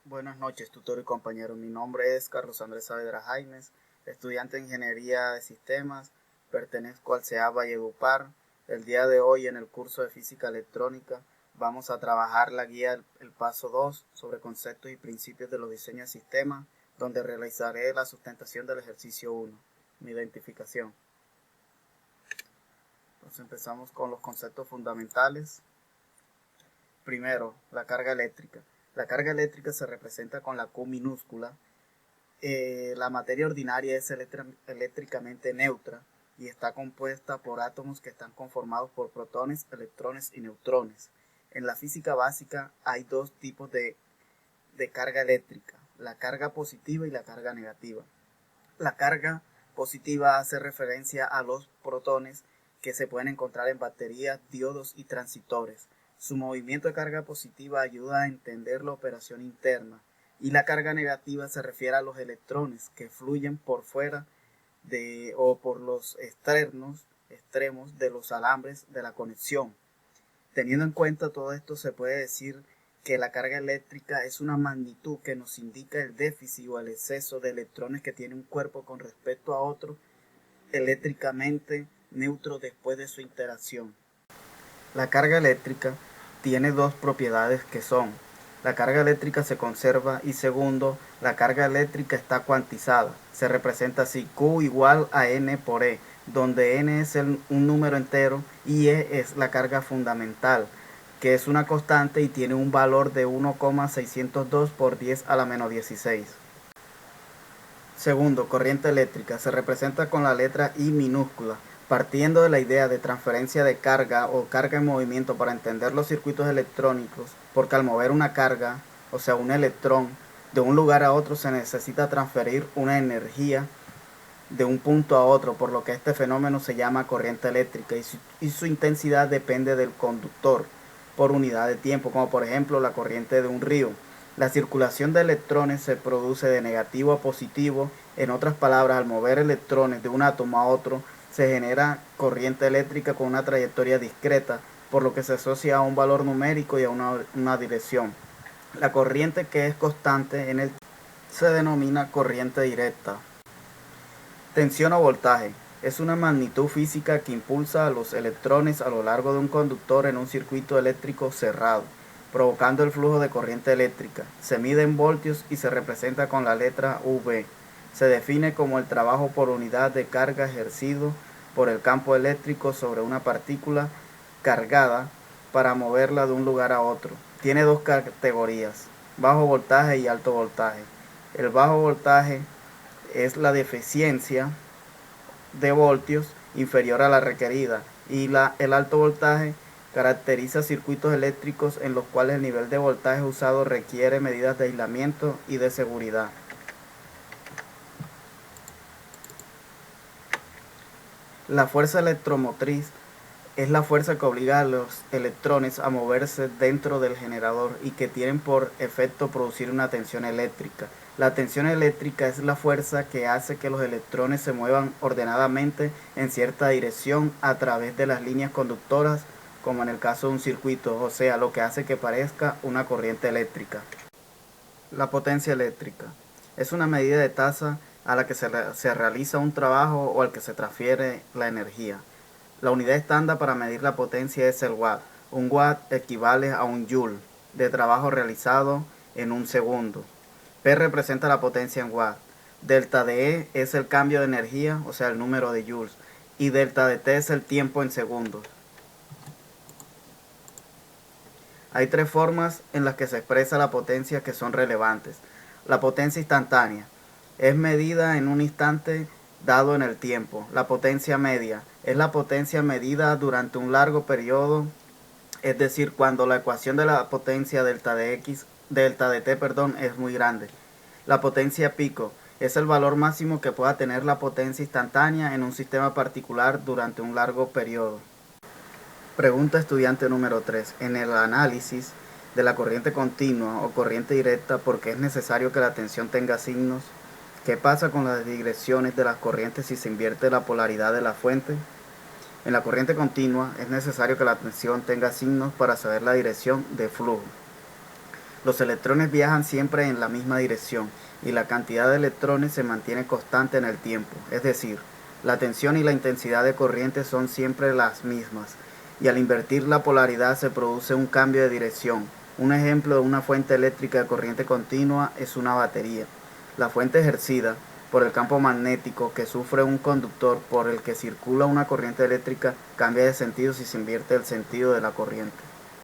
Buenas noches, tutor y compañero. Mi nombre es Carlos Andrés Saavedra Jaimes, estudiante de Ingeniería de Sistemas, pertenezco al CEA Valledupar. El día de hoy, en el curso de Física Electrónica, vamos a trabajar la guía El Paso 2 sobre conceptos y principios de los diseños de sistemas, donde realizaré la sustentación del ejercicio 1, mi identificación. Entonces empezamos con los conceptos fundamentales. Primero, la carga eléctrica. La carga eléctrica se representa con la Q minúscula. La materia ordinaria es eléctricamente neutra y está compuesta por átomos que están conformados por protones, electrones y neutrones. En la física básica hay dos tipos de carga eléctrica, la carga positiva y la carga negativa. La carga positiva hace referencia a los protones que se pueden encontrar en baterías, diodos y transistores. Su movimiento de carga positiva ayuda a entender la operación interna, y la carga negativa se refiere a los electrones que fluyen por fuera o por los extremos de los alambres de la conexión. Teniendo en cuenta todo esto, se puede decir que la carga eléctrica es una magnitud que nos indica el déficit o el exceso de electrones que tiene un cuerpo con respecto a otro eléctricamente neutro después de su interacción. La carga eléctrica tiene dos propiedades que son: la carga eléctrica se conserva y segundo, la carga eléctrica está cuantizada. Se representa así: Q igual a N por E, donde N es un número entero y E es la carga fundamental, que es una constante y tiene un valor de 1,602 por 10 a la menos 16. Segundo, corriente eléctrica. Se representa con la letra I minúscula. Partiendo de la idea de transferencia de carga o carga en movimiento para entender los circuitos electrónicos, porque al mover una carga, o sea un electrón, de un lugar a otro se necesita transferir una energía de un punto a otro, por lo que este fenómeno se llama corriente eléctrica y su intensidad depende del conductor por unidad de tiempo, como por ejemplo la corriente de un río. La circulación de electrones se produce de negativo a positivo. En otras palabras, al mover electrones de un átomo a otro, se genera corriente eléctrica con una trayectoria discreta, por lo que se asocia a un valor numérico y a una dirección. La corriente que es constante en el se denomina corriente directa. Tensión o voltaje. Es una magnitud física que impulsa a los electrones a lo largo de un conductor en un circuito eléctrico cerrado, provocando el flujo de corriente eléctrica. Se mide en voltios y se representa con la letra V. Se define como el trabajo por unidad de carga ejercido por el campo eléctrico sobre una partícula cargada para moverla de un lugar a otro. Tiene dos categorías: bajo voltaje y alto voltaje. El bajo voltaje es la deficiencia de voltios inferior a la requerida, y el alto voltaje caracteriza circuitos eléctricos en los cuales el nivel de voltaje usado requiere medidas de aislamiento y de seguridad. La fuerza electromotriz es la fuerza que obliga a los electrones a moverse dentro del generador y que tienen por efecto producir una tensión eléctrica. La tensión eléctrica es la fuerza que hace que los electrones se muevan ordenadamente en cierta dirección a través de las líneas conductoras, como en el caso de un circuito, o sea, lo que hace que parezca una corriente eléctrica. La potencia eléctrica es una medida de tasa a la que se realiza un trabajo o al que se transfiere la energía. La unidad estándar para medir la potencia es el watt. Un watt equivale a un joule de trabajo realizado en un segundo. P representa la potencia en watt. Delta de E es el cambio de energía, o sea el número de joules. Y delta de T es el tiempo en segundos. Hay tres formas en las que se expresa la potencia que son relevantes. La potencia instantánea es medida en un instante dado en el tiempo. La potencia media es la potencia medida durante un largo periodo, es decir, cuando la ecuación de la potencia delta de t, es muy grande. La potencia pico es el valor máximo que pueda tener la potencia instantánea en un sistema particular durante un largo periodo. Pregunta estudiante número 3. En el análisis de la corriente continua o corriente directa, ¿por qué es necesario que la tensión tenga signos? ¿Qué pasa con las digresiones de las corrientes si se invierte la polaridad de la fuente? En la corriente continua es necesario que la tensión tenga signos para saber la dirección de flujo. Los electrones viajan siempre en la misma dirección y la cantidad de electrones se mantiene constante en el tiempo, es decir, la tensión y la intensidad de corriente son siempre las mismas, y al invertir la polaridad se produce un cambio de dirección. Un ejemplo de una fuente eléctrica de corriente continua es una batería. La fuente ejercida por el campo magnético que sufre un conductor por el que circula una corriente eléctrica cambia de sentido si se invierte el sentido de la corriente.